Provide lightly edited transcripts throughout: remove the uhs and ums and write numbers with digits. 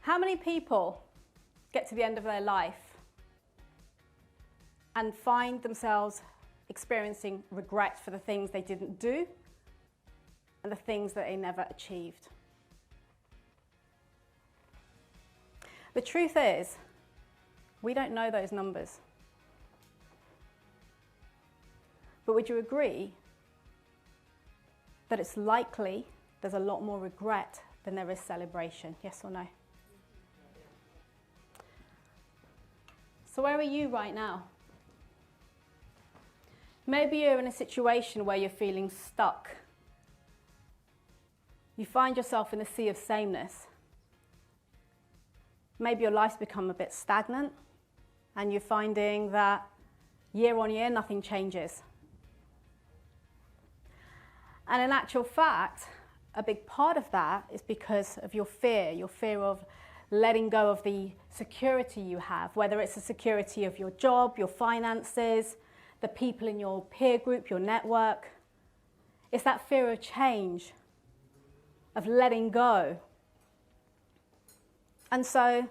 How many people get to the end of their life and find themselves experiencing regret for the things they didn't do and the things that they never achieved? The truth is, we don't know those numbers. But would you agree that it's likely there's a lot more regret than there is celebration? Yes or no? So where are you right now? Maybe you're in a situation where you're feeling stuck. You find yourself in a sea of sameness. Maybe your life's become a bit stagnant and you're finding that year on year nothing changes. And in actual fact, a big part of that is because of your fear of letting go of the security you have, whether it's the security of your job, your finances, the people in your peer group, your network. It's that fear of change, of letting go. And so,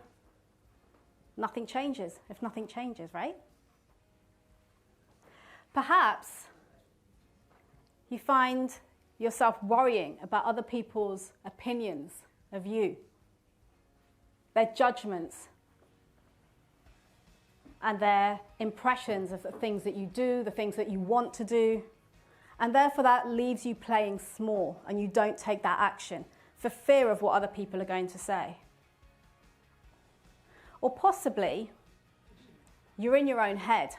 nothing changes if nothing changes, right? Perhaps you find yourself worrying about other people's opinions of you, their judgments, and their impressions of the things that you do, the things that you want to do. And therefore that leaves you playing small and you don't take that action for fear of what other people are going to say. Or possibly you're in your own head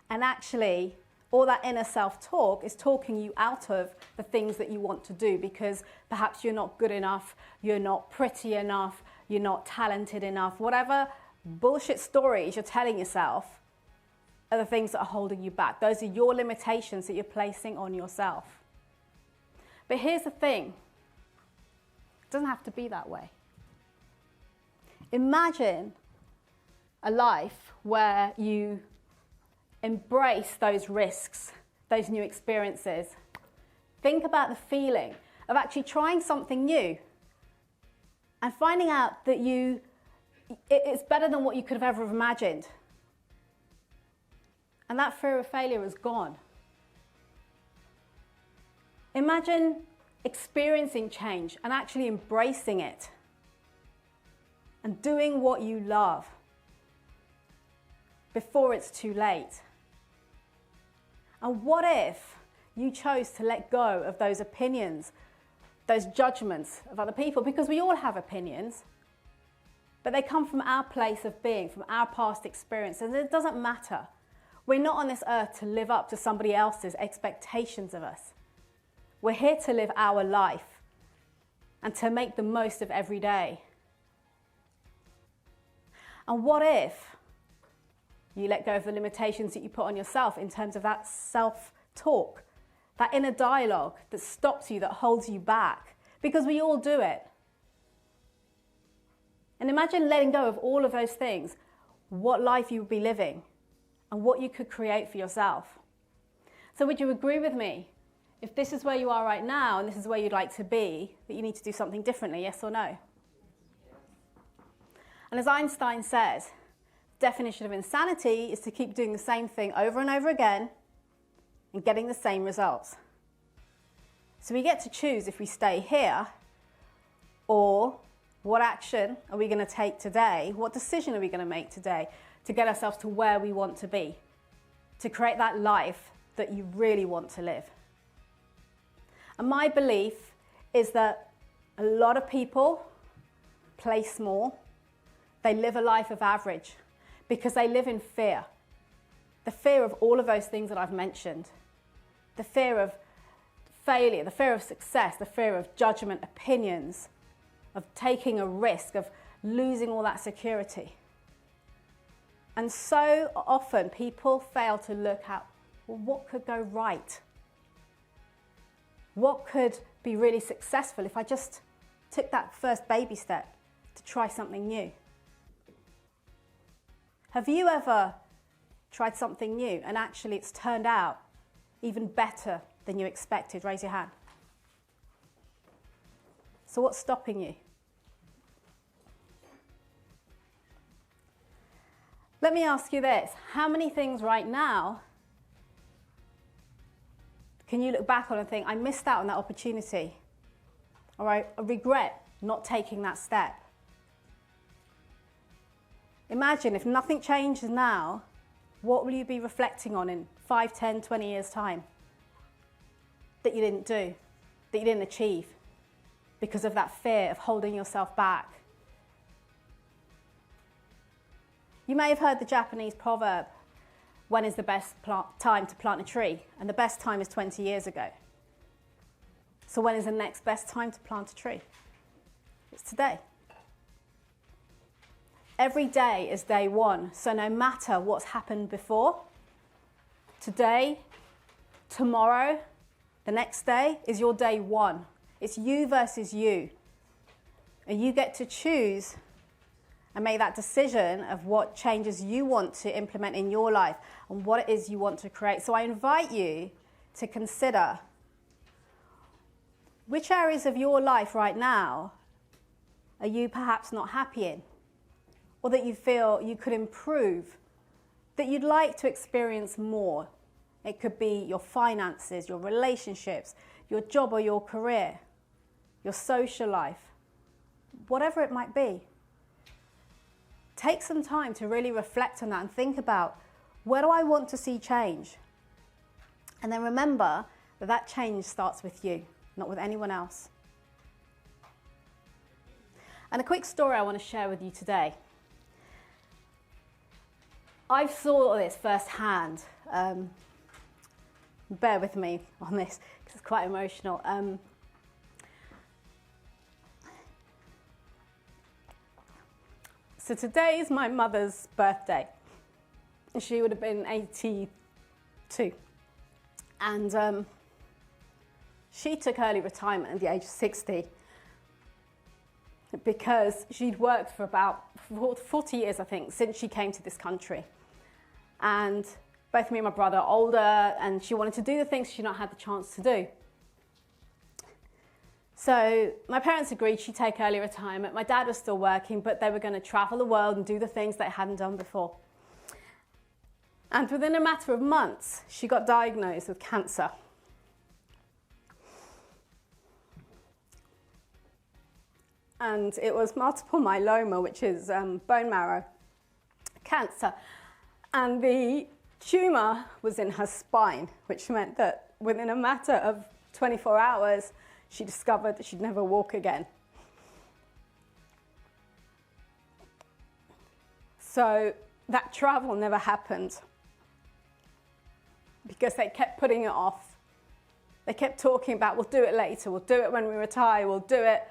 and actually all that inner self-talk is talking you out of the things that you want to do because perhaps you're not good enough, you're not pretty enough, you're not talented enough. Whatever bullshit stories you're telling yourself are the things that are holding you back. Those are your limitations that you're placing on yourself. But here's the thing. It doesn't have to be that way. Imagine a life where you embrace those risks, those new experiences. Think about the feeling of actually trying something new and finding out that it's better than what you could have ever imagined. And that fear of failure is gone. Imagine experiencing change and actually embracing it and doing what you love before it's too late. And what if you chose to let go of those opinions, those judgments of other people? Because we all have opinions, but they come from our place of being, from our past experiences. And it doesn't matter. We're not on this earth to live up to somebody else's expectations of us. We're here to live our life and to make the most of every day. And what if you let go of the limitations that you put on yourself in terms of that self-talk, that inner dialogue that stops you, that holds you back? Because we all do it. And imagine letting go of all of those things, what life you would be living and what you could create for yourself. So would you agree with me? If this is where you are right now and this is where you'd like to be, that you need to do something differently, yes or no? And as Einstein says, definition of insanity is to keep doing the same thing over and over again and getting the same results. So we get to choose if we stay here or what action are we going to take today, what decision are we going to make today to get ourselves to where we want to be, to create that life that you really want to live. And my belief is that a lot of people play small. They live a life of average because they live in fear. The fear of all of those things that I've mentioned. The fear of failure, the fear of success, the fear of judgment, opinions, of taking a risk, of losing all that security. And so often people fail to look at, well, what could go right? What could be really successful if I just took that first baby step to try something new? Have you ever tried something new and actually it's turned out even better than you expected? Raise your hand. So what's stopping you? Let me ask you this. How many things right now can you look back on and think, I missed out on that opportunity? Or I regret not taking that step? Imagine if nothing changes now, what will you be reflecting on in 5, 10, 20 years' time that you didn't do, that you didn't achieve because of that fear of holding yourself back? You may have heard the Japanese proverb, when is the best time to plant a tree? And the best time is 20 years ago. So when is the next best time to plant a tree? It's today. Every day is day one. So no matter what's happened before, today, tomorrow, the next day is your day one. It's you versus you. And you get to choose and make that decision of what changes you want to implement in your life and what it is you want to create. So I invite you to consider which areas of your life right now are you perhaps not happy in, or that you feel you could improve, that you'd like to experience more. It could be your finances, your relationships, your job or your career, your social life, whatever it might be. Take some time to really reflect on that and think about, where do I want to see change? And then remember that that change starts with you, not with anyone else. And a quick story I want to share with you today. I saw this firsthand. Bear with me on this because it's quite emotional. So today is my mother's birthday. She would have been 82. And she took early retirement at the age of 60 because she'd worked for about 40 years, I think, since she came to this country. And both me and my brother are older, and she wanted to do the things she'd not had the chance to do. So my parents agreed she'd take early retirement. My dad was still working, but they were going to travel the world and do the things they hadn't done before. And within a matter of months, she got diagnosed with cancer. And it was multiple myeloma, which is bone marrow cancer. And the tumour was in her spine, which meant that within a matter of 24 hours, she discovered that she'd never walk again. So that travel never happened because they kept putting it off. They kept talking about, we'll do it later, we'll do it when we retire, we'll do it,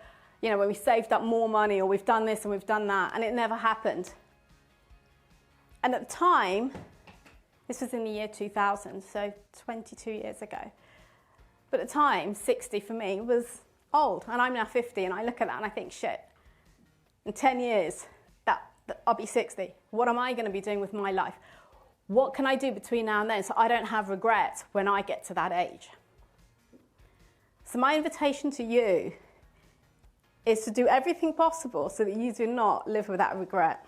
you know, when we saved up more money, or we've done this and we've done that, and it never happened. And at the time, this was in the year 2000, so 22 years ago. But at the time, 60 for me was old, and I'm now 50, and I look at that and I think, shit, in 10 years, I'll be 60. What am I going to be doing with my life? What can I do between now and then so I don't have regret when I get to that age? So my invitation to you is to do everything possible so that you do not live with that regret.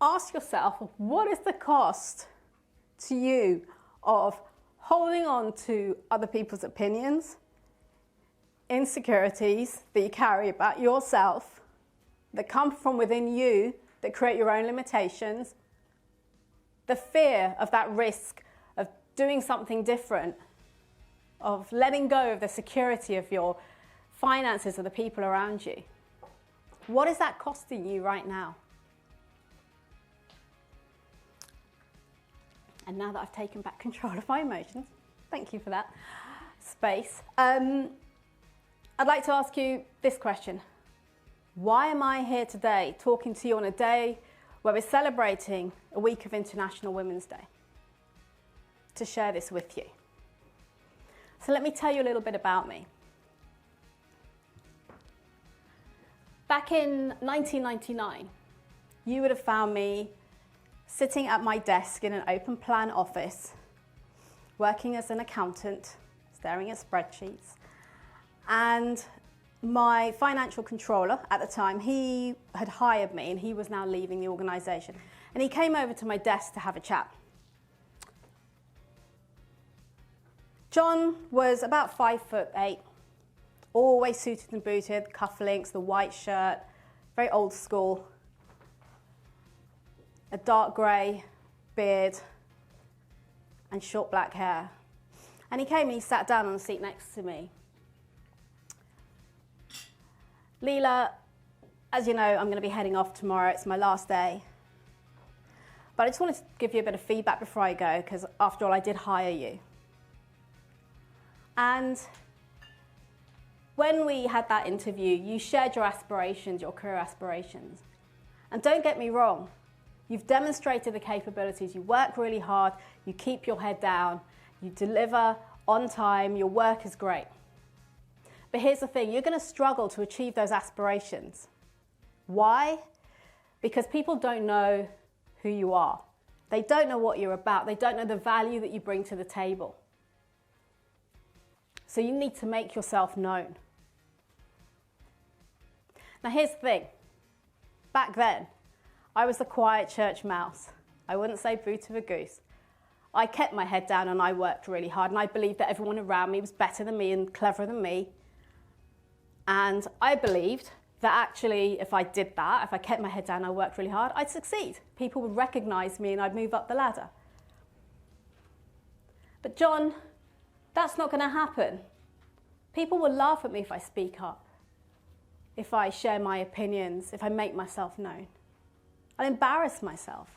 Ask yourself, what is the cost to you of holding on to other people's opinions, insecurities that you carry about yourself, that come from within you, that create your own limitations, the fear of that risk of doing something different, of letting go of the security of your finances or the people around you? What is that costing you right now? And now that I've taken back control of my emotions, thank you for that space, I'd like to ask you this question. Why am I here today talking to you on a day where we're celebrating a week of International Women's Day? To share this with you. So let me tell you a little bit about me. Back in 1999, you would have found me sitting at my desk in an open plan office, working as an accountant, staring at spreadsheets. And my financial controller at the time, he had hired me and he was now leaving the organisation. And he came over to my desk to have a chat. John was about 5'8", always suited and booted, cufflinks, the white shirt, very old school, a dark grey beard and short black hair. And he came and he sat down on the seat next to me. Leila, as you know, I'm going to be heading off tomorrow. It's my last day. But I just wanted to give you a bit of feedback before I go, because after all, I did hire you. And when we had that interview, you shared your aspirations, your career aspirations. And don't get me wrong, you've demonstrated the capabilities. You work really hard, you keep your head down, you deliver on time, your work is great. But here's the thing, you're going to struggle to achieve those aspirations. Why? Because people don't know who you are. They don't know what you're about. They don't know the value that you bring to the table. So you need to make yourself known. Now here's the thing. Back then, I was the quiet church mouse. I wouldn't say boo to the goose. I kept my head down and I worked really hard, and I believed that everyone around me was better than me and cleverer than me. And I believed that actually if I did that, if I kept my head down and I worked really hard, I'd succeed. People would recognize me and I'd move up the ladder. But John, that's not going to happen. People will laugh at me if I speak up, if I share my opinions, if I make myself known. I'll embarrass myself.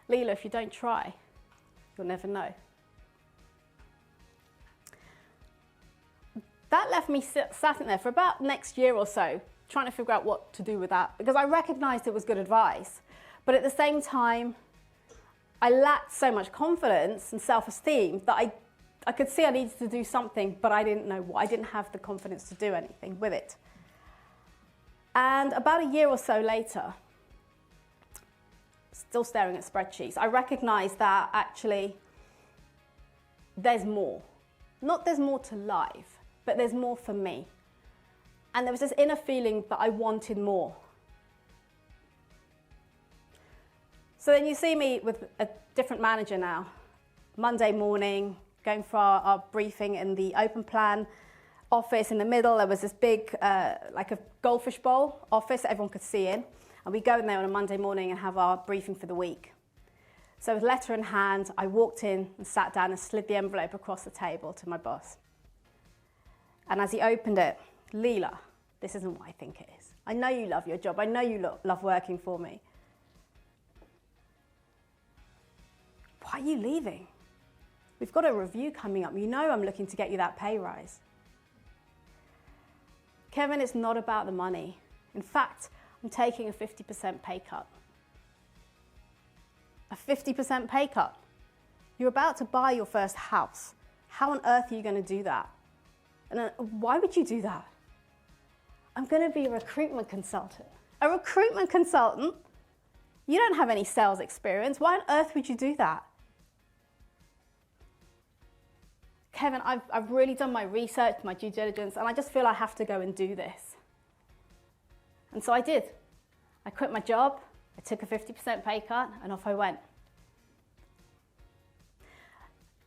Leila, if you don't try, you'll never know. That left me sat in there for about next year or so, trying to figure out what to do with that, because I recognized it was good advice. But at the same time, I lacked so much confidence and self-esteem that I could see I needed to do something, but I didn't know what. I didn't have the confidence to do anything with it. And about a year or so later, still staring at spreadsheets, I recognized that actually there's more. Not there's more to life, but there's more for me. And there was this inner feeling that I wanted more. So then you see me with a different manager now. Monday morning, going for our briefing in the open plan office. In the middle, there was this big, like a goldfish bowl office that everyone could see in. And we go in there on a Monday morning and have our briefing for the week. So with letter in hand, I walked in and sat down and slid the envelope across the table to my boss. And as he opened it, Leila, this isn't what I think it is. I know you love your job. I know you love working for me. Why are you leaving? We've got a review coming up. You know I'm looking to get you that pay rise. Kevin, it's not about the money. In fact, I'm taking a 50% pay cut. A 50% pay cut. You're about to buy your first house. How on earth are you going to do that? And why would you do that? I'm going to be a recruitment consultant. A recruitment consultant? You don't have any sales experience. Why on earth would you do that? Kevin, I've really done my research, my due diligence, and I just feel I have to go and do this. And so I did. I quit my job, I took a 50% pay cut, and off I went.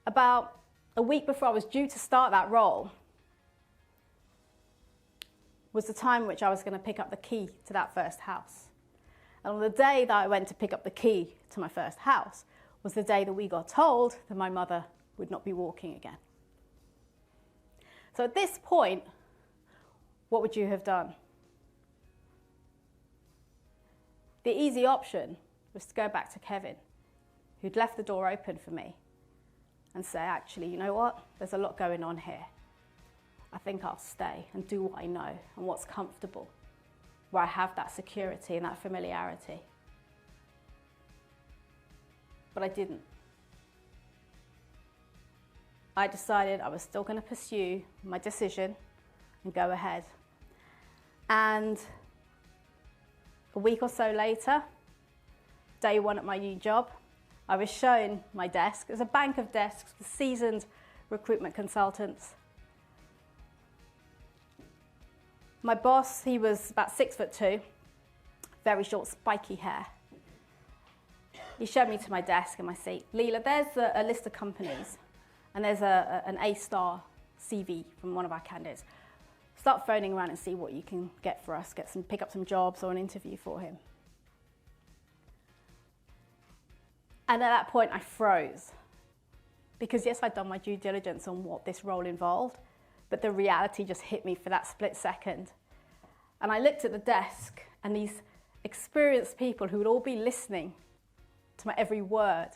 About a week before I was due to start that role was the time in which I was going to pick up the key to that first house. And on the day that I went to pick up the key to my first house was the day that we got told that my mother would not be walking again. So at this point, what would you have done? The easy option was to go back to Kevin, who'd left the door open for me, and say, actually, you know what? There's a lot going on here. I think I'll stay and do what I know and what's comfortable, where I have that security and that familiarity. But I didn't. I decided I was still going to pursue my decision and go ahead. And a week or so later, day one at my new job, I was shown my desk. There's a bank of desks with seasoned recruitment consultants. My boss, he was about 6'2", very short, spiky hair. He showed me to my desk and my seat. Leila, there's a list of companies, and there's an A-star CV from one of our candidates. Start phoning around and see what you can get for us, pick up some jobs or an interview for him. And at that point, I froze. Because yes, I'd done my due diligence on what this role involved, but the reality just hit me for that split second. And I looked at the desk, and these experienced people who would all be listening to my every word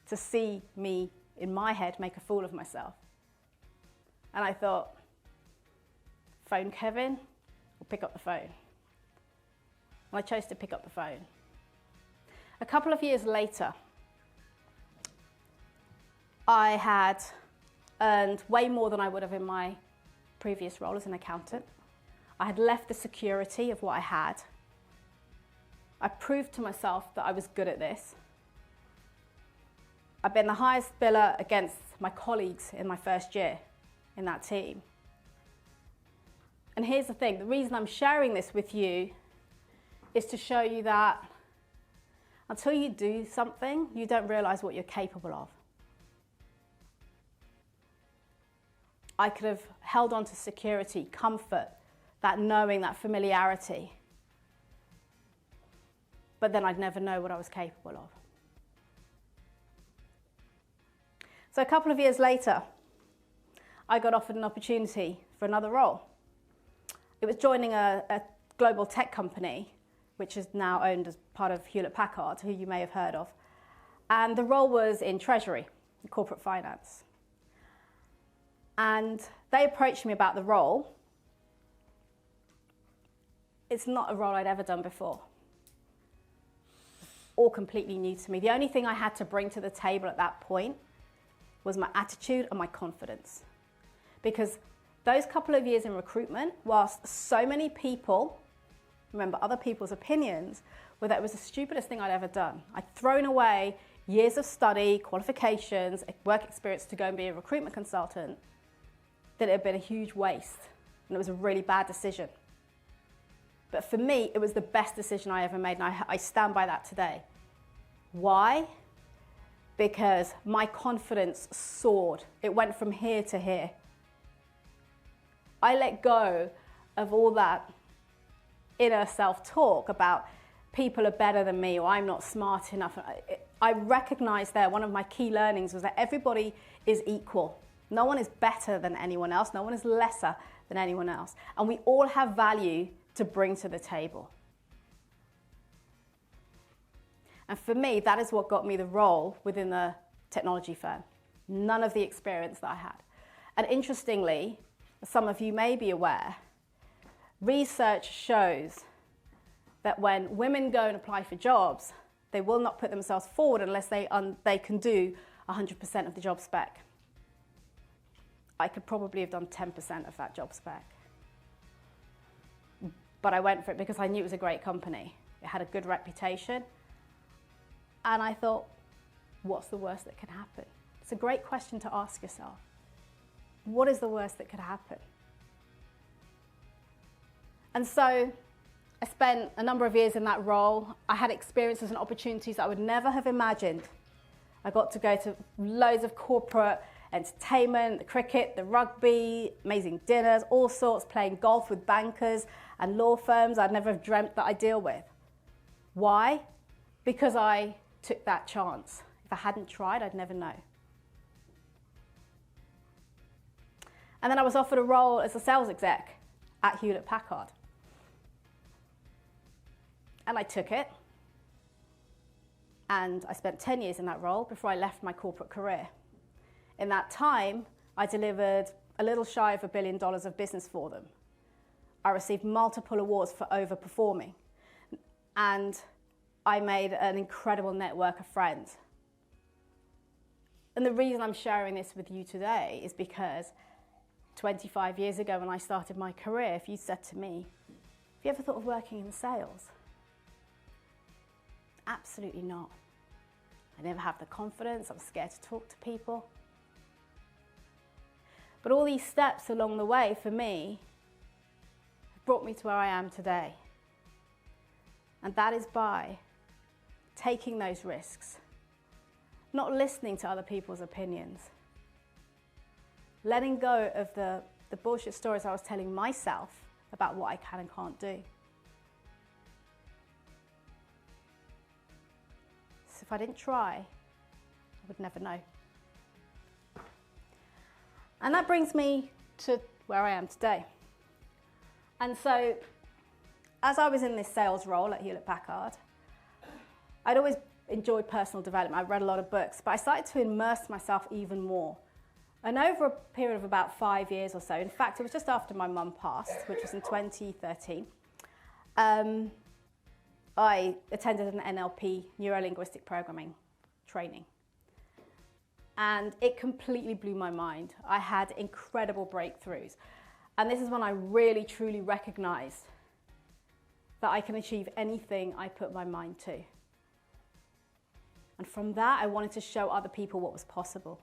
to see me, in my head, make a fool of myself. And I thought, phone Kevin or pick up the phone? And I chose to pick up the phone. A couple of years later, I had earned way more than I would have in my previous role as an accountant. I had left the security of what I had. I proved to myself that I was good at this. I've been the highest biller against my colleagues in my first year in that team. And here's the thing, the reason I'm sharing this with you is to show you that until you do something, you don't realize what you're capable of. I could have held on to security, comfort, that knowing, that familiarity. But then I'd never know what I was capable of. So a couple of years later, I got offered an opportunity for another role. It was joining a global tech company, which is now owned as part of Hewlett Packard, who you may have heard of. And the role was in treasury, corporate finance. And they approached me about the role. It's not a role I'd ever done before. All completely new to me. The only thing I had to bring to the table at that point was my attitude and my confidence. Because those couple of years in recruitment, whilst so many people, remember other people's opinions, were that it was the stupidest thing I'd ever done. I'd thrown away years of study, qualifications, work experience to go and be a recruitment consultant, that it had been a huge waste. And it was a really bad decision. But for me, it was the best decision I ever made, and I stand by that today. Why? Because my confidence soared. It went from here to here. I let go of all that inner self-talk about people are better than me or I'm not smart enough. I recognized there, one of my key learnings was that everybody is equal. No one is better than anyone else. No one is lesser than anyone else. And we all have value to bring to the table. And for me, that is what got me the role within the technology firm. None of the experience that I had. And interestingly, some of you may be aware, research shows that when women go and apply for jobs, they will not put themselves forward unless they can do 100% of the job spec. I could probably have done 10% of that job spec. But I went for it because I knew it was a great company. It had a good reputation. And I thought, what's the worst that can happen? It's a great question to ask yourself. What is the worst that could happen? And so I spent a number of years in that role. I had experiences and opportunities that I would never have imagined. I got to go to loads of corporate entertainment, the cricket, the rugby, amazing dinners, all sorts, playing golf with bankers and law firms I'd never have dreamt that I'd deal with. Why? Because I took that chance. If I hadn't tried, I'd never know. And then I was offered a role as a sales exec at Hewlett Packard. And I took it. And I spent 10 years in that role before I left my corporate career. In that time, I delivered a little shy of $1 billion of business for them. I received multiple awards for overperforming. And I made an incredible network of friends. And the reason I'm sharing this with you today is because 25 years ago when I started my career, if you said to me, have you ever thought of working in sales? Absolutely not. I never have the confidence, I'm scared to talk to people. But all these steps along the way for me brought me to where I am today. And that is by taking those risks, not listening to other people's opinions, letting go of the bullshit stories I was telling myself about what I can and can't do. So if I didn't try, I would never know. And that brings me to where I am today. And so, as I was in this sales role at Hewlett-Packard, I'd always enjoyed personal development. I read a lot of books, but I started to immerse myself even more. And over a period of about 5 years or so, in fact, it was just after my mum passed, which was in 2013, I attended an NLP, neuro-linguistic programming training. And it completely blew my mind. I had incredible breakthroughs. And this is when I really, truly recognized that I can achieve anything I put my mind to. And from that, I wanted to show other people what was possible.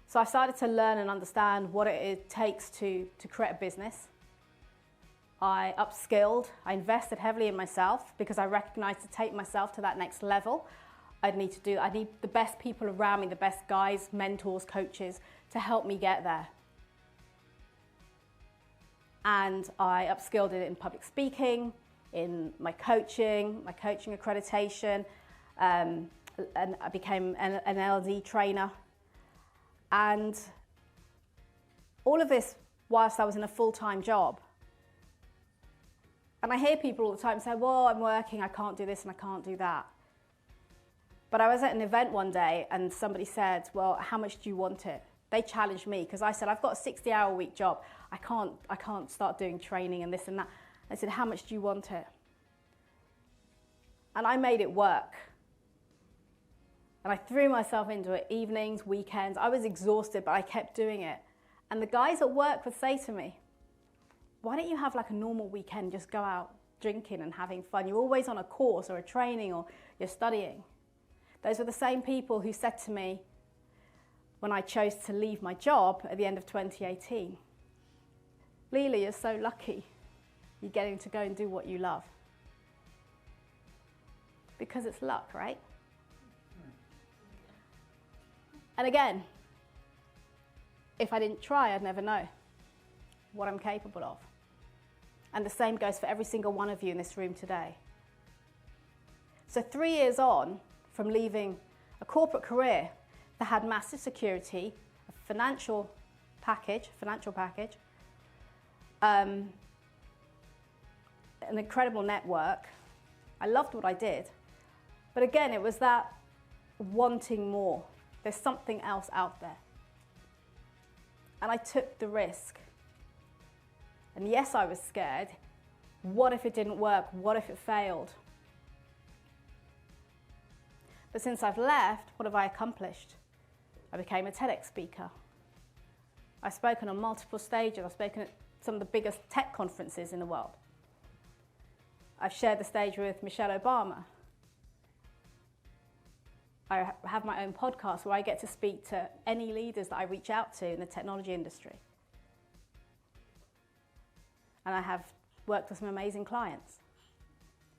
So I started to learn and understand what it takes to create a business. I upskilled, I invested heavily in myself because I recognized to take myself to that next level, I need the best people around me, the best guides, mentors, coaches to help me get there. And I upskilled it in public speaking, in my coaching accreditation, and I became an LD trainer. And all of this whilst I was in a full-time job. And I hear people all the time say, well, I'm working, I can't do this and I can't do that. But I was at an event one day and somebody said, well, how much do you want it? They challenged me because I said, I've got a 60-hour-a-week job. I can't start doing training and this and that. They said, how much do you want it? And I made it work. And I threw myself into it, evenings, weekends. I was exhausted, but I kept doing it. And the guys at work would say to me, why don't you have like a normal weekend, just go out drinking and having fun? You're always on a course or a training or you're studying. Those were the same people who said to me when I chose to leave my job at the end of 2018, Leila, you're so lucky you're getting to go and do what you love. Because it's luck, right? And again, if I didn't try, I'd never know what I'm capable of. And the same goes for every single one of you in this room today. So 3 years on from leaving a corporate career that had massive security, a financial package, an incredible network. I loved what I did. But again, it was that wanting more. There's something else out there. And I took the risk. And yes, I was scared. What if it didn't work? What if it failed? But since I've left, what have I accomplished? I became a TEDx speaker. I've spoken on multiple stages. I've spoken at some of the biggest tech conferences in the world. I've shared the stage with Michelle Obama. I have my own podcast where I get to speak to any leaders that I reach out to in the technology industry. And I have worked with some amazing clients.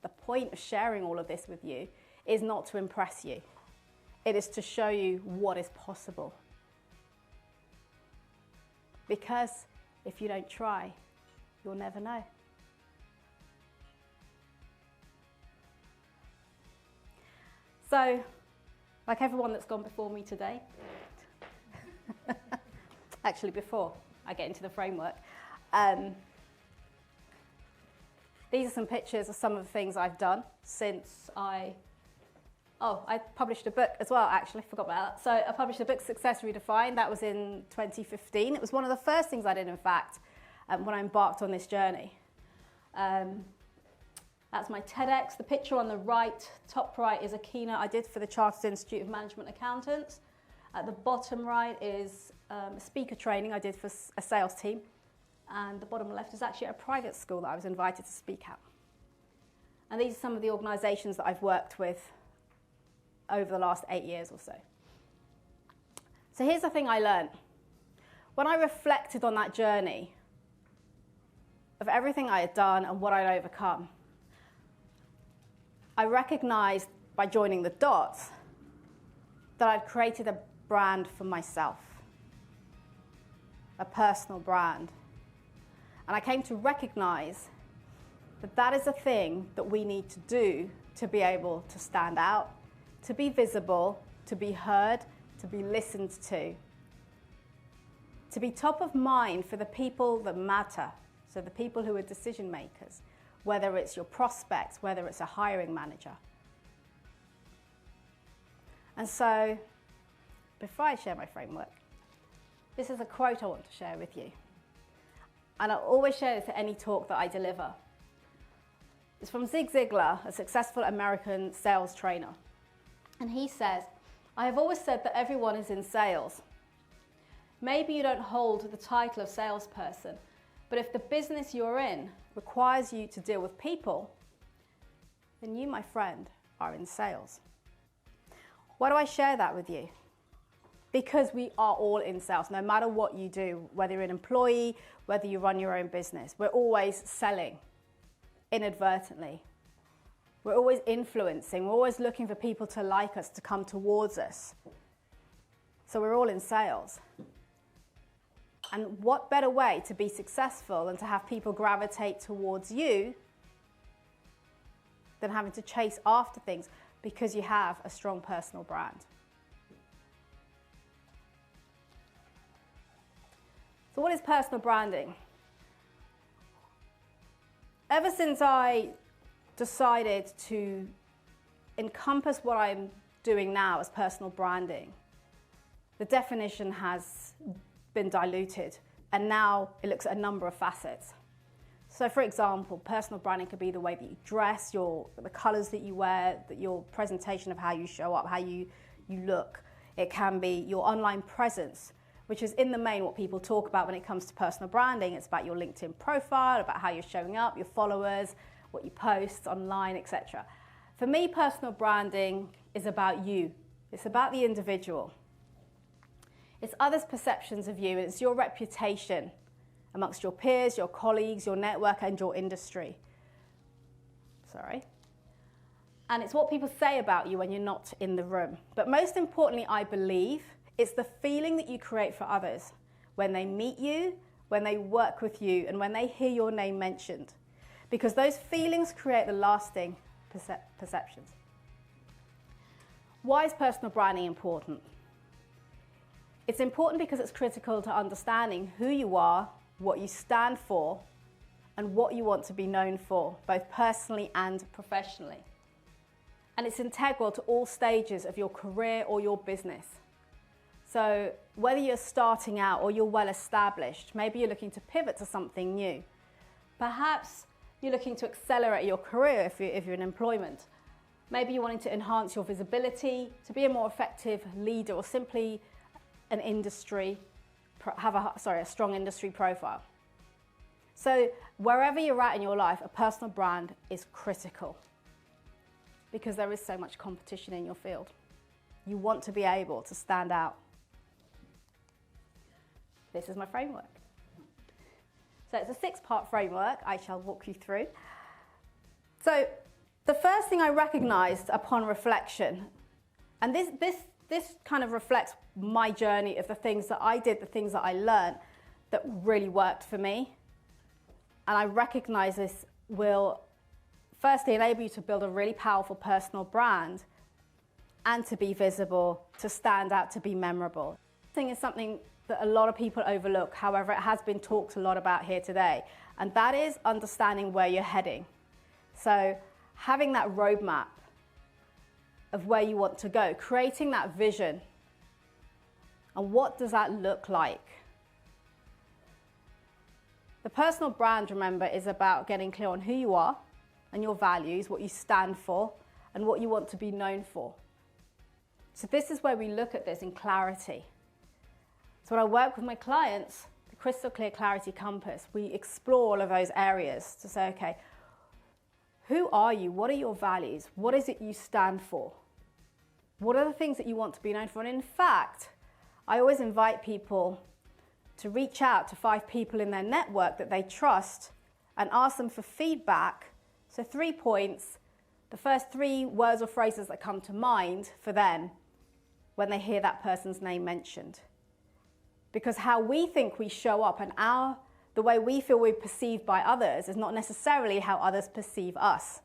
The point of sharing all of this with you is not to impress you. It is to show you what is possible. Because if you don't try, you'll never know. So, like everyone that's gone before me today, actually before I get into the framework, these are some pictures of some of the things I've done since I published a book as well, actually, forgot about that. So I published a book, Success Redefined, that was in 2015. It was one of the first things I did, in fact, when I embarked on this journey. That's my TEDx. The picture on the right, top right, is a keynote I did for the Chartered Institute of Management Accountants. At the bottom right is a speaker training I did for a sales team. And the bottom left is actually a private school that I was invited to speak at. And these are some of the organisations that I've worked with over the last 8 years or so. So here's the thing I learned. When I reflected on that journey, of everything I had done and what I'd overcome, I recognized by joining the dots that I'd created a brand for myself, a personal brand. And I came to recognize that that is a thing that we need to do to be able to stand out, to be visible, to be heard, to be listened to be top of mind for the people that matter, so the people who are decision makers, whether it's your prospects, whether it's a hiring manager. And so, before I share my framework, this is a quote I want to share with you. And I always share this at any talk that I deliver. It's from Zig Ziglar, a successful American sales trainer. And he says, "I have always said that everyone is in sales. Maybe you don't hold the title of salesperson, but if the business you're in requires you to deal with people, then you, my friend, are in sales." Why do I share that with you? Because we are all in sales, no matter what you do, whether you're an employee, whether you run your own business. We're always selling inadvertently. We're always influencing. We're always looking for people to like us, to come towards us. So we're all in sales. And what better way to be successful and to have people gravitate towards you than having to chase after things because you have a strong personal brand. So what is personal branding? Ever since I decided to encompass what I'm doing now as personal branding, the definition has been diluted, and now it looks at a number of facets. So for example, personal branding could be the way that you dress, the colors that you wear, your presentation of how you show up, how you look. It can be your online presence, which is in the main what people talk about when it comes to personal branding. It's about your LinkedIn profile, about how you're showing up, your followers, what you post online, etc. For me, personal branding is about you. It's about the individual. It's others' perceptions of you. It's your reputation amongst your peers, your colleagues, your network, and your industry. And it's what people say about you when you're not in the room. But most importantly, I believe, it's the feeling that you create for others when they meet you, when they work with you, and when they hear your name mentioned. Because those feelings create the lasting perceptions. Why is personal branding important? It's important because it's critical to understanding who you are, what you stand for, and what you want to be known for, both personally and professionally. And it's integral to all stages of your career or your business. So whether you're starting out or you're well established, maybe you're looking to pivot to something new. Perhaps you're looking to accelerate your career if you're in employment. Maybe you're wanting to enhance your visibility, to be a more effective leader, or simply an industry, a strong industry profile. So wherever you're at in your life, a personal brand is critical because there is so much competition in your field. You want to be able to stand out. This is my framework. So it's a 6-part framework I shall walk you through. So the first thing I recognized upon reflection, and this kind of reflects my journey of the things that I did, the things that I learned that really worked for me. And I recognize this will firstly enable you to build a really powerful personal brand and to be visible, to stand out, to be memorable. This thing is something that a lot of people overlook. However, it has been talked a lot about here today. And that is understanding where you're heading. So having that roadmap of where you want to go, creating that vision. And what does that look like? The personal brand, remember, is about getting clear on who you are and your values, what you stand for, and what you want to be known for. So this is where we look at this in clarity. So when I work with my clients, the crystal clear clarity compass, we explore all of those areas to say, okay, who are you? What are your values? What is it you stand for? What are the things that you want to be known for? And in fact, I always invite people to reach out to 5 people in their network that they trust and ask them for feedback. So 3 points, the first 3 words or phrases that come to mind for them when they hear that person's name mentioned. Because how we think we show up and the way we feel we're perceived by others is not necessarily how others perceive us.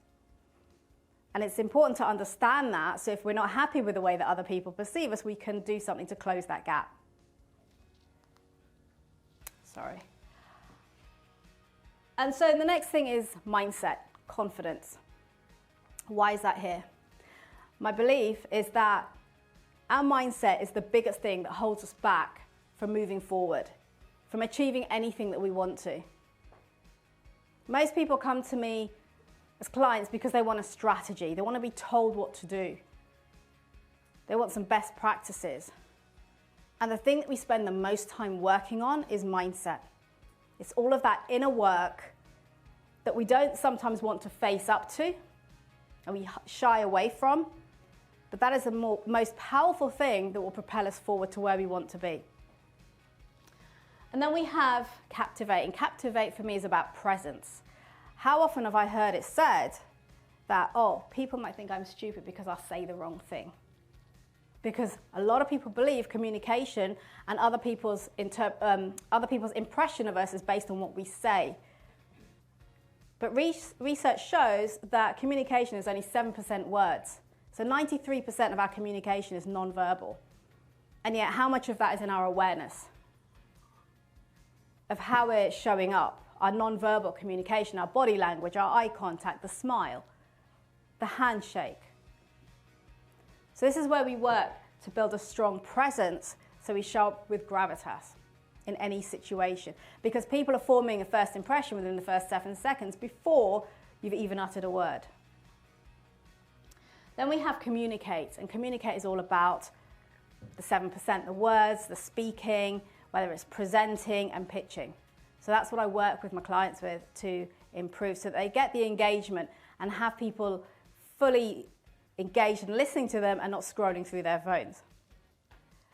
And it's important to understand that, so if we're not happy with the way that other people perceive us, we can do something to close that gap. Sorry. And so the next thing is mindset, confidence. Why is that here? My belief is that our mindset is the biggest thing that holds us back from moving forward, from achieving anything that we want to. Most people come to me as clients because they want a strategy. They want to be told what to do. They want some best practices. And the thing that we spend the most time working on is mindset. It's all of that inner work that we don't sometimes want to face up to and we shy away from. But that is the most powerful thing that will propel us forward to where we want to be. And then we have Cultivate. And Cultivate for me is about presence. How often have I heard it said that, oh, people might think I'm stupid because I say the wrong thing? Because a lot of people believe communication and other people's impression of us is based on what we say. But research shows that communication is only 7% words. So 93% of our communication is non-verbal. And yet how much of that is in our awareness of how we're showing up? Our non-verbal communication, our body language, our eye contact, the smile, the handshake. So this is where we work to build a strong presence so we show up with gravitas in any situation. Because people are forming a first impression within the first 7 seconds before you've even uttered a word. Then we have Communicate, and Communicate is all about the 7%, the words, the speaking, whether it's presenting and pitching. So that's what I work with my clients with to improve, so that they get the engagement and have people fully engaged and listening to them and not scrolling through their phones.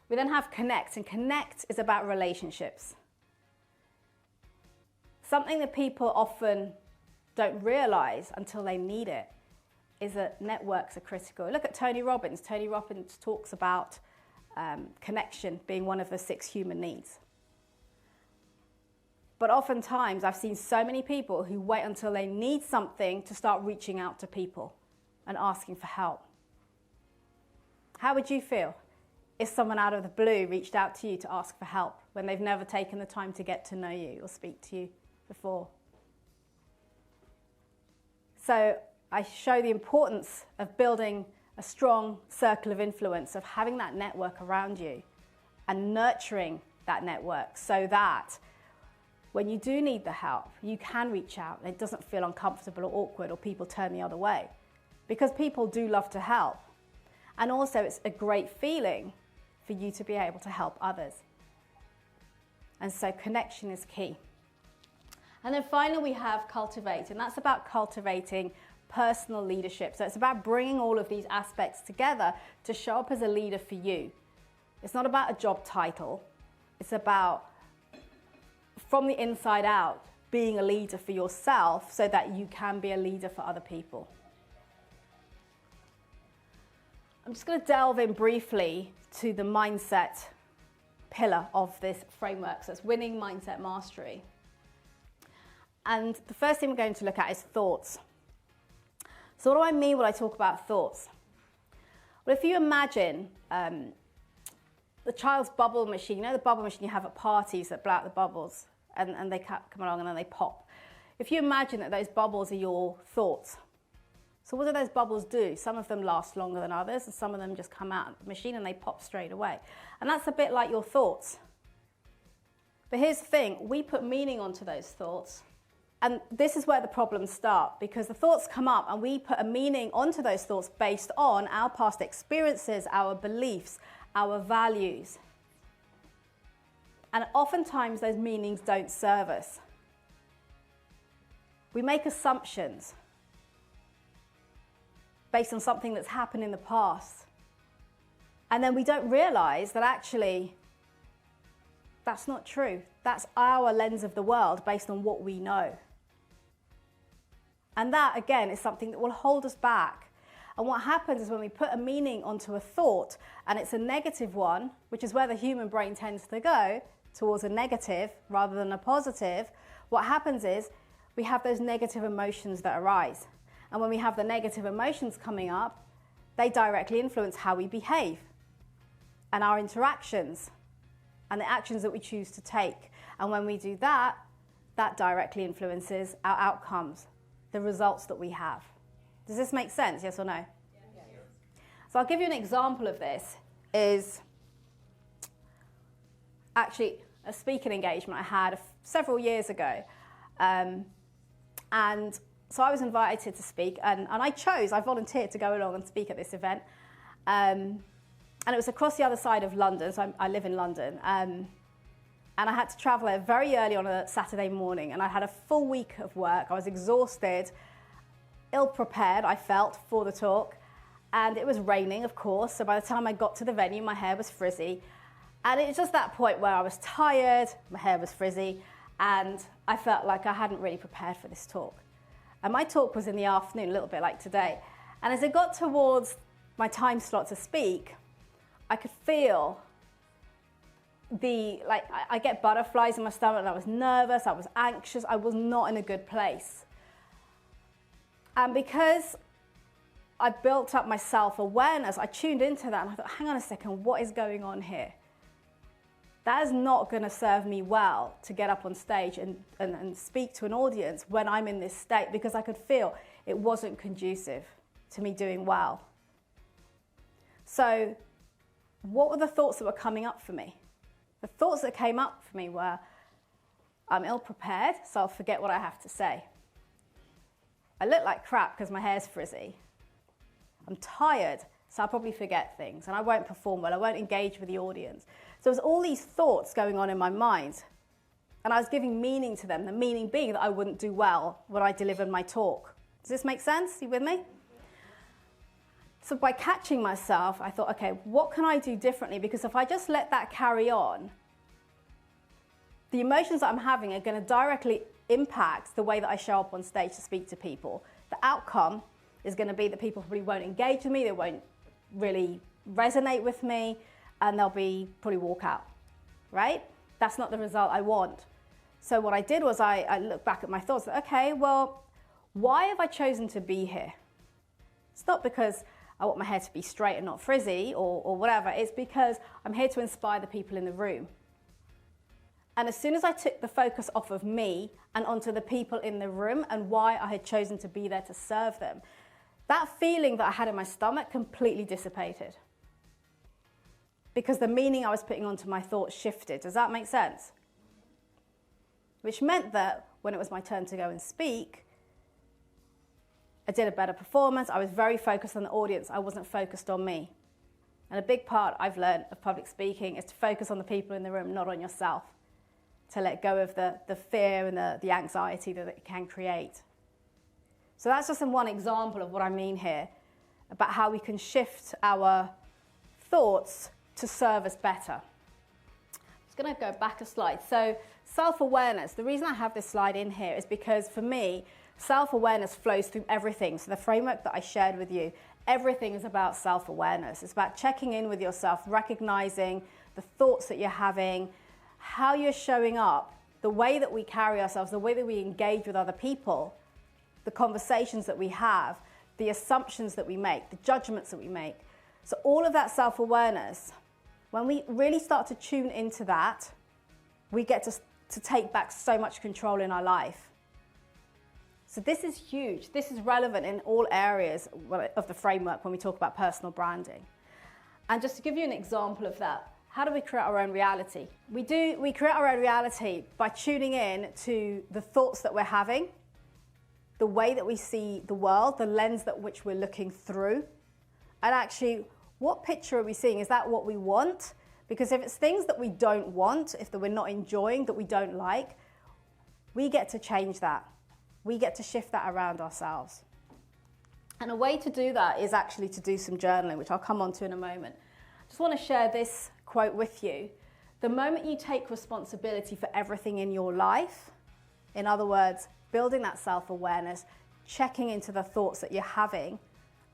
We then have Connect, and Connect is about relationships. Something that people often don't realize until they need it is that networks are critical. Look at Tony Robbins. Tony Robbins talks about connection being one of the 6 human needs. But oftentimes I've seen so many people who wait until they need something to start reaching out to people and asking for help. How would you feel if someone out of the blue reached out to you to ask for help when they've never taken the time to get to know you or speak to you before? So I show the importance of building a strong circle of influence, of having that network around you and nurturing that network so that when you do need the help, you can reach out and it doesn't feel uncomfortable or awkward or people turn the other way. Because people do love to help. And also it's a great feeling for you to be able to help others. And so connection is key. And then finally we have Cultivate, and that's about cultivating personal leadership. So it's about bringing all of these aspects together to show up as a leader for you. It's not about a job title. It's about, from the inside out, being a leader for yourself so that you can be a leader for other people. I'm just going to delve in briefly to the mindset pillar of this framework. So it's winning mindset mastery. And the first thing we're going to look at is thoughts. So what do I mean when I talk about thoughts? Well, if you imagine the child's bubble machine, you know the bubble machine you have at parties that blow out the bubbles and they come along and then they pop. If you imagine that those bubbles are your thoughts, so what do those bubbles do? Some of them last longer than others, and some of them just come out of the machine and they pop straight away. And that's a bit like your thoughts. But here's the thing, we put meaning onto those thoughts. And this is where the problems start, because the thoughts come up and we put a meaning onto those thoughts based on our past experiences, our beliefs, our values. And oftentimes those meanings don't serve us. We make assumptions based on something that's happened in the past. And then we don't realize that actually that's not true. That's our lens of the world based on what we know. And that, again, is something that will hold us back. And what happens is when we put a meaning onto a thought, and it's a negative one, which is where the human brain tends to go, towards a negative rather than a positive, what happens is we have those negative emotions that arise. And when we have the negative emotions coming up, they directly influence how we behave and our interactions and the actions that we choose to take. And when we do that, that directly influences our outcomes, the results that we have. Does this make sense, yes or no? Yes. So I'll give you an example of this, is actually a speaking engagement I had several years ago. And so I was invited to speak, and I volunteered to go along and speak at this event. And it was across the other side of London, so I live in London. And I had to travel there very early on a Saturday morning, and I had a full week of work. I was exhausted, ill-prepared, I felt, for the talk. And it was raining, of course, so by the time I got to the venue, my hair was frizzy. And it was just that point where I was tired, my hair was frizzy, and I felt like I hadn't really prepared for this talk. And my talk was in the afternoon, a little bit like today. And as I got towards my time slot to speak, I could feel I get butterflies in my stomach, and I was nervous, I was anxious, I was not in a good place. And because I built up my self-awareness, I tuned into that and I thought, hang on a second, what is going on here? That is not going to serve me well to get up on stage and speak to an audience when I'm in this state, because I could feel it wasn't conducive to me doing well. So what were the thoughts that were coming up for me? The thoughts that came up for me were, I'm ill-prepared, so I'll forget what I have to say. I look like crap because my hair's frizzy. I'm tired, so I'll probably forget things, and I won't perform well, I won't engage with the audience. So there's all these thoughts going on in my mind, and I was giving meaning to them, the meaning being that I wouldn't do well when I delivered my talk. Does this make sense? Are you with me? So by catching myself, I thought, okay, what can I do differently? Because if I just let that carry on, the emotions that I'm having are going to directly impact the way that I show up on stage to speak to people. The outcome is going to be that people probably won't engage with me, they won't really resonate with me, and they'll probably walk out, right? That's not the result I want. So what I did was I looked back at my thoughts, okay, well, why have I chosen to be here? It's not because I want my hair to be straight and not frizzy or whatever. It's because I'm here to inspire the people in the room. And as soon as I took the focus off of me and onto the people in the room and why I had chosen to be there to serve them, that feeling that I had in my stomach completely dissipated. Because the meaning I was putting onto my thoughts shifted. Does that make sense? Which meant that when it was my turn to go and speak, I did a better performance. I was very focused on the audience. I wasn't focused on me. And a big part I've learned of public speaking is to focus on the people in the room, not on yourself. To let go of the fear and the anxiety that it can create. So that's just one example of what I mean here, about how we can shift our thoughts to serve us better. I'm just going to go back a slide. So self-awareness, the reason I have this slide in here is because for me, self-awareness flows through everything. So the framework that I shared with you, everything is about self-awareness. It's about checking in with yourself, recognizing the thoughts that you're having, how you're showing up, the way that we carry ourselves, the way that we engage with other people, the conversations that we have, the assumptions that we make, the judgments that we make. So all of that self-awareness, when we really start to tune into that, we get to take back so much control in our life. So this is huge. This is relevant in all areas of the framework when we talk about personal branding. And just to give you an example of that, how do we create our own reality? We create our own reality by tuning in to the thoughts that we're having, the way that we see the world, the lens that which we're looking through, and actually, what picture are we seeing? Is that what we want? Because if it's things that we don't want, if we're not enjoying, that we don't like, we get to change that. We get to shift that around ourselves. And a way to do that is actually to do some journaling, which I'll come on to in a moment. I just want to share this quote with you. The moment you take responsibility for everything in your life, in other words, building that self-awareness, checking into the thoughts that you're having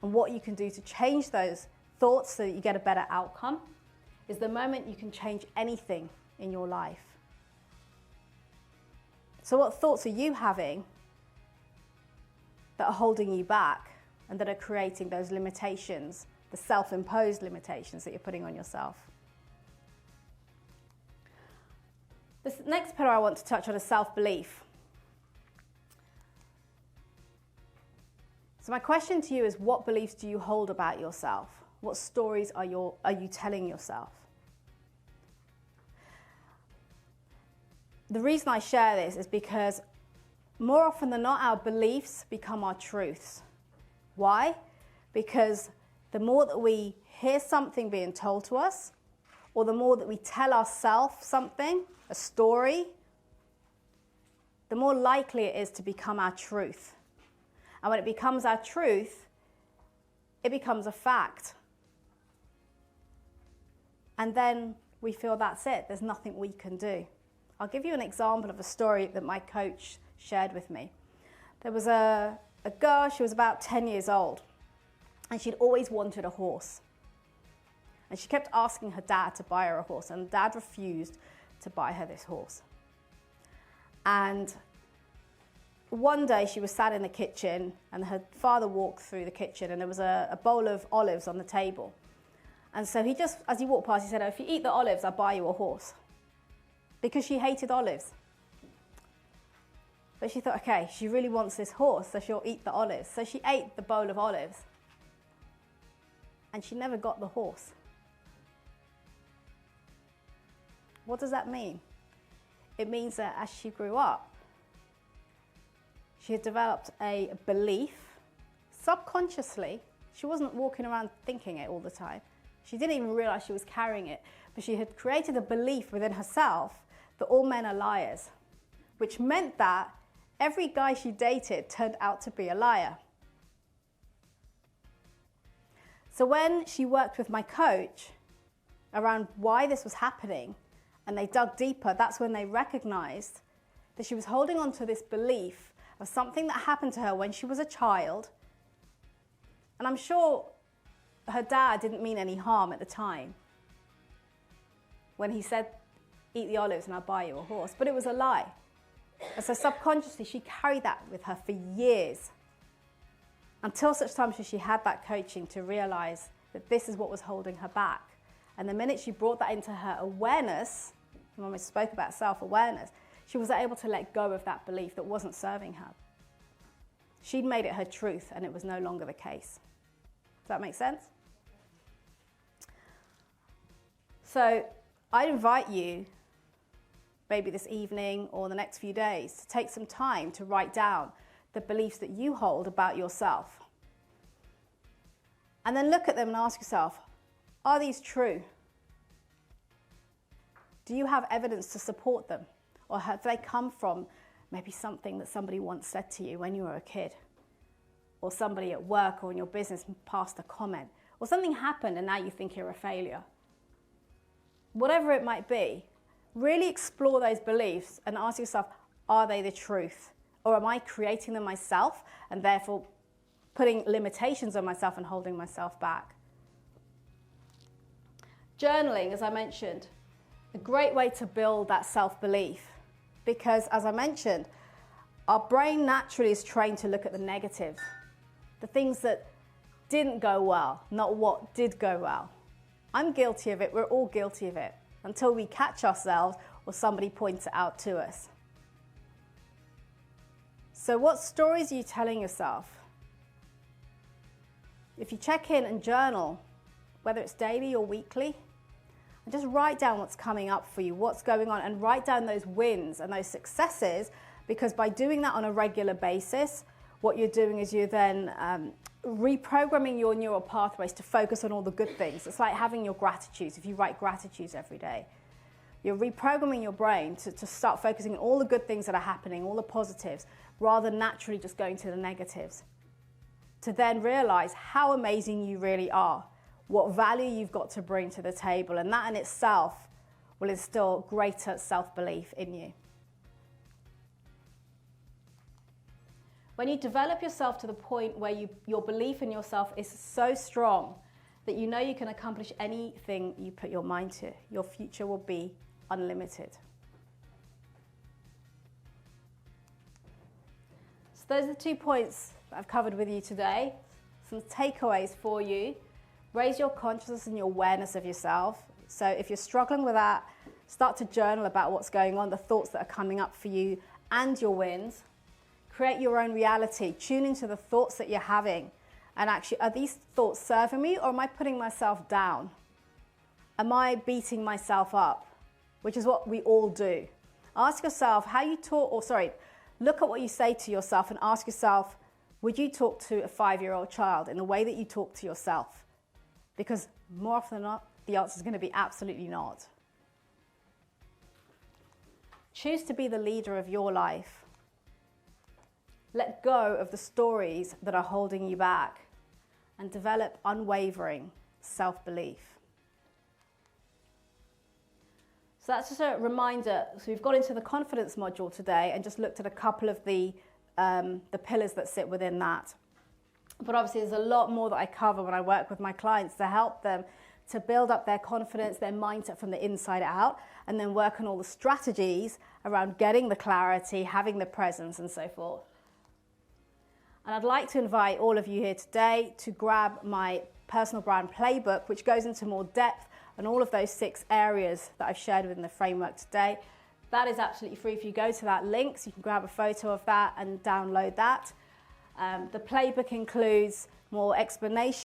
and what you can do to change those thoughts so that you get a better outcome is the moment you can change anything in your life. So what thoughts are you having that are holding you back and that are creating those limitations, the self-imposed limitations that you're putting on yourself? This next pillar I want to touch on is self-belief. So my question to you is, what beliefs do you hold about yourself? What stories are you telling yourself? The reason I share this is because more often than not, our beliefs become our truths. Why? Because the more that we hear something being told to us, or the more that we tell ourselves something, a story, the more likely it is to become our truth. And when it becomes our truth, it becomes a fact. And then we feel that's it, there's nothing we can do. I'll give you an example of a story that my coach shared with me. There was a girl, she was about 10 years old, and she'd always wanted a horse. And she kept asking her dad to buy her a horse, and dad refused to buy her this horse. And one day she was sat in the kitchen, and her father walked through the kitchen, and there was a bowl of olives on the table. And so he just, as he walked past, he said, "Oh, if you eat the olives, I'll buy you a horse." Because she hated olives. But she thought, okay, she really wants this horse, so she'll eat the olives. So she ate the bowl of olives. And she never got the horse. What does that mean? It means that as she grew up, she had developed a belief, subconsciously. She wasn't walking around thinking it all the time. She didn't even realize she was carrying it. But she had created a belief within herself that all men are liars, which meant that every guy she dated turned out to be a liar. So when she worked with my coach around why this was happening, and they dug deeper, that's when they recognized that she was holding on to this belief of something that happened to her when she was a child. And I'm sure her dad didn't mean any harm at the time when he said, "Eat the olives and I'll buy you a horse," but it was a lie. And so subconsciously she carried that with her for years, until such time as she had that coaching to realize that this is what was holding her back. And the minute she brought that into her awareness, when we spoke about self-awareness, she was able to let go of that belief that wasn't serving her. She'd made it her truth, and it was no longer the case. Does that make sense? So I'd invite you, maybe this evening or the next few days, to take some time to write down the beliefs that you hold about yourself. And then look at them and ask yourself, are these true? Do you have evidence to support them? Or have they come from maybe something that somebody once said to you when you were a kid? Or somebody at work or in your business passed a comment? Or something happened and now you think you're a failure? Whatever it might be, really explore those beliefs and ask yourself, are they the truth? Or am I creating them myself and therefore putting limitations on myself and holding myself back? Journaling, as I mentioned, a great way to build that self-belief, because as I mentioned, our brain naturally is trained to look at the negatives, the things that didn't go well, not what did go well. I'm guilty of it, we're all guilty of it, until we catch ourselves or somebody points it out to us. So what stories are you telling yourself? If you check in and journal, whether it's daily or weekly, and just write down what's coming up for you, what's going on, and write down those wins and those successes, because by doing that on a regular basis, what you're doing is you're then reprogramming your neural pathways to focus on all the good things. It's like having your gratitudes. If you write gratitudes every day, you're reprogramming your brain to start focusing on all the good things that are happening, all the positives, rather than naturally just going to the negatives. To then realize how amazing you really are, what value you've got to bring to the table, and that in itself will instill greater self-belief in you. When you develop yourself to the point where your belief in yourself is so strong that you know you can accomplish anything you put your mind to, your future will be unlimited. So those are the 2 points that I've covered with you today. Some takeaways for you. Raise your consciousness and your awareness of yourself. So if you're struggling with that, start to journal about what's going on, the thoughts that are coming up for you and your wins. Create your own reality. Tune into the thoughts that you're having. And actually, are these thoughts serving me, or am I putting myself down? Am I beating myself up? Which is what we all do. Ask yourself how you talk, look at what you say to yourself and ask yourself, would you talk to a 5-year-old child in the way that you talk to yourself? Because more often than not, the answer is going to be absolutely not. Choose to be the leader of your life. Let go of the stories that are holding you back and develop unwavering self-belief. So that's just a reminder. So we've got into the confidence module today and just looked at a couple of the pillars that sit within that. But obviously there's a lot more that I cover when I work with my clients to help them to build up their confidence, their mindset from the inside out, and then work on all the strategies around getting the clarity, having the presence, and so forth. And I'd like to invite all of you here today to grab my personal brand playbook, which goes into more depth on all of those 6 areas that I've shared within the framework today. That is absolutely free if you go to that link, so you can grab a photo of that and download that. The playbook includes more explanation